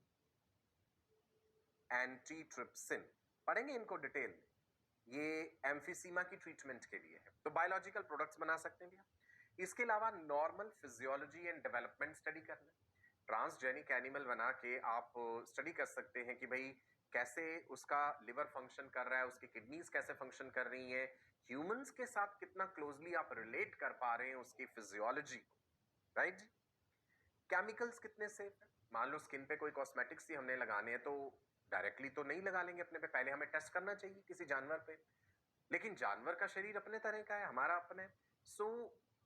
एंटीट्रिप्सिन। पढ़ेंगे इनको डिटेल में, ये एम्फीसीमा की ट्रीटमेंट के लिए है। तो बायोलॉजिकल प्रोडक्ट्स बना सकते हैं भैया। इसके अलावा normal physiology and development study करना, ट्रांसजेनिक एनिमल बना के आप स्टडी कर सकते हैं कि भाई कैसे उसका लिवर फंक्शन कर रहा है, उसकी किडनीज कैसे फंक्शन कर रही हैं, ह्यूमंस के साथ कितना क्लोजली आप रिलेट कर पा रहे हैं उसकी फिजियोलॉजी को, राइट। केमिकल्स कितने सेफ है, मान लो स्किन पे कोई कॉस्मेटिक्स ही हमने लगाने हैं तो डायरेक्टली तो नहीं लगा लेंगे अपने पे, पहले हमें टेस्ट करना चाहिए किसी जानवर पे। लेकिन जानवर का शरीर अपने तरह का है, हमारा अपना है। सो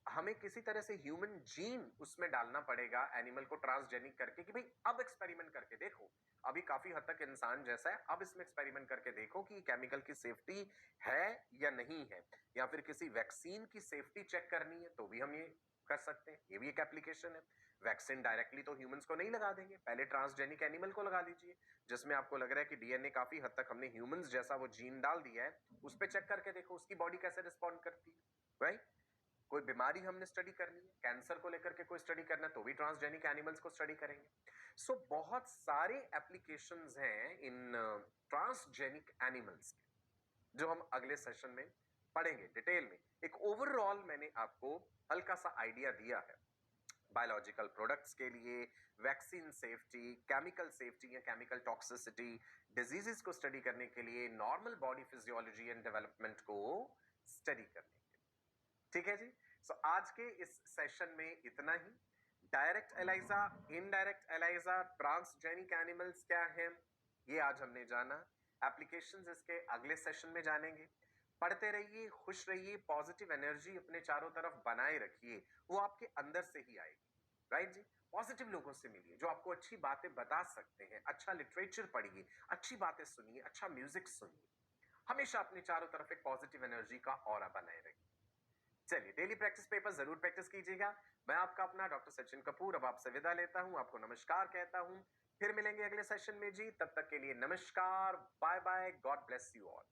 हमें किसी तरह से ह्यूमन जीन उसमें डालना पड़ेगा एनिमल को ट्रांसजेनिक करके कि भाई अब एक्सपेरिमेंट करके देखो, अभी काफी हद तक इंसान जैसा है, अब इसमें एक्सपेरिमेंट करके देखो कि केमिकल की सेफ्टी है या नहीं है, या फिर किसी वैक्सीन की सेफ्टी चेक करनी है तो भी हम ये कर सकते हैं, ये भी एक एप्लीकेशन है। वैक्सीन डायरेक्टली तो ह्यूमंस को नहीं लगा देंगे, पहले ट्रांसजेनिक एनिमल को लगा लीजिए जिसमें आपको लग रहा है कि डीएनए काफी हद तक हमने ह्यूमंस जैसा वो जीन डाल दिया है, उस पर चेक करके देखो उसकी बॉडी कैसे रिस्पॉन्ड करती है, राइट। कोई बीमारी हमने स्टडी करनी है, कैंसर को लेकर के कोई स्टडी करना है तो भी ट्रांसजेनिक एनिमल्स को स्टडी करेंगे। सो बहुत सारे एप्लीकेशंस हैं इन ट्रांसजेनिक एनिमल्स के जो हम अगले सेशन में पढ़ेंगे डिटेल में। एक ओवरऑल मैंने आपको हल्का सा आइडिया दिया है बायोलॉजिकल प्रोडक्ट्स के लिए, वैक्सीन सेफ्टी, केमिकल सेफ्टी या केमिकल टॉक्सिसिटी, डिजीजेस को स्टडी करने के लिए, normal body physiology and development को स्टडी करने के लिए। ठीक है जी। सो आज के इस सेशन में इतना ही। Direct ELISA, indirect ELISA, transgenic animals क्या है, ये आज हमने जाना। एप्लीकेशंस इसके अगले सेशन में जानेंगे। पढ़ते रहिए, खुश रहिए, पॉजिटिव एनर्जी अपने चारों तरफ बनाए रखिए, वो आपके अंदर से ही आएगी। राइट जी। पॉजिटिव लोगों से मिलिए जो आपको अच्छी बातें बता सकते हैं, अच्छा लिटरेचर पढ़िए, अच्छी बातें सुनिए, अच्छा म्यूजिक सुनिए। हमेशा अपने चारों तरफ एक पॉजिटिव एनर्जी का ऑरा बनाए रखिए। चलिए, डेली प्रैक्टिस पेपर जरूर प्रैक्टिस कीजिएगा। मैं आपका अपना डॉक्टर सचिन कपूर अब आपसे विदा लेता हूं, आपको नमस्कार कहता हूं। फिर मिलेंगे अगले सेशन में जी, तब तक के लिए नमस्कार, bye bye, God bless you all.